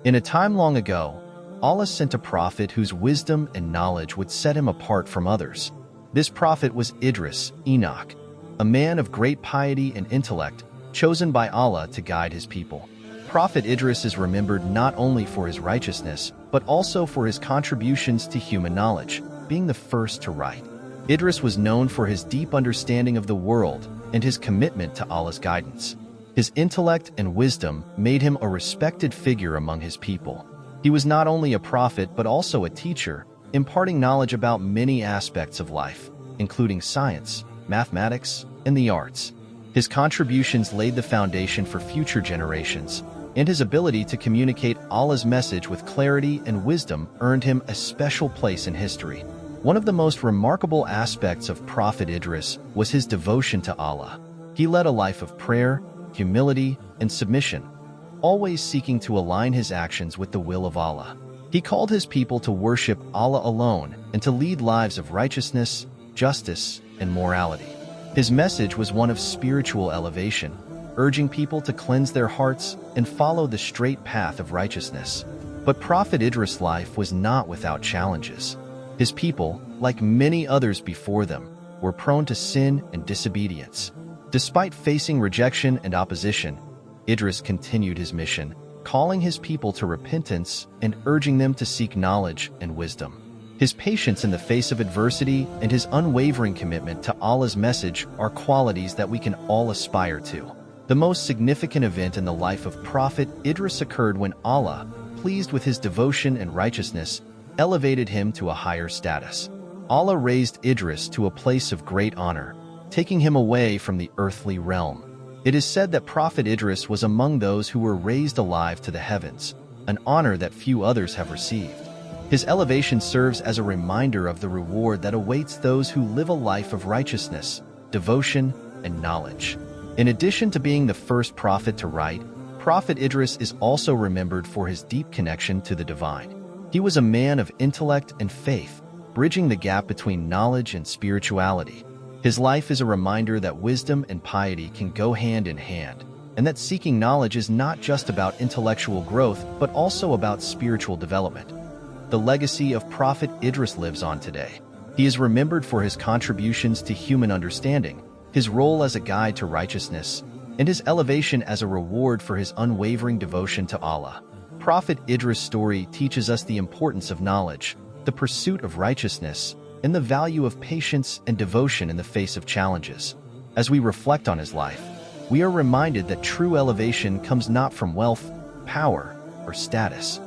In a time long ago, Allah sent a prophet whose wisdom and knowledge would set him apart from others. This prophet was Idris, Enoch, a man of great piety and intellect, chosen by Allah to guide his people. Prophet Idris is remembered not only for his righteousness, but also for his contributions to human knowledge, being the first to write. Idris was known for his deep understanding of the world and his commitment to Allah's guidance. His intellect and wisdom made him a respected figure among his people. He was not only a prophet but also a teacher, imparting knowledge about many aspects of life, including science, mathematics, and the arts. His contributions laid the foundation for future generations, and his ability to communicate Allah's message with clarity and wisdom earned him a special place in history. One of the most remarkable aspects of Prophet Idris was his devotion to Allah. He led a life of prayer, humility, and submission, always seeking to align his actions with the will of Allah. He called his people to worship Allah alone and to lead lives of righteousness, justice, and morality. His message was one of spiritual elevation, urging people to cleanse their hearts and follow the straight path of righteousness. But Prophet Idris' life was not without challenges. His people, like many others before them, were prone to sin and disobedience. Despite facing rejection and opposition, Idris continued his mission, calling his people to repentance and urging them to seek knowledge and wisdom. His patience in the face of adversity and his unwavering commitment to Allah's message are qualities that we can all aspire to. The most significant event in the life of Prophet Idris occurred when Allah, pleased with his devotion and righteousness, elevated him to a higher status. Allah raised Idris to a place of great honor, taking him away from the earthly realm. It is said that Prophet Idris was among those who were raised alive to the heavens, an honor that few others have received. His elevation serves as a reminder of the reward that awaits those who live a life of righteousness, devotion, and knowledge. In addition to being the first prophet to write, Prophet Idris is also remembered for his deep connection to the divine. He was a man of intellect and faith, bridging the gap between knowledge and spirituality. His life is a reminder that wisdom and piety can go hand in hand, and that seeking knowledge is not just about intellectual growth, but also about spiritual development. The legacy of Prophet Idris lives on today. He is remembered for his contributions to human understanding, his role as a guide to righteousness, and his elevation as a reward for his unwavering devotion to Allah. Prophet Idris' story teaches us the importance of knowledge, the pursuit of righteousness, and the value of patience and devotion in the face of challenges. As we reflect on his life, we are reminded that true elevation comes not from wealth, power, or status,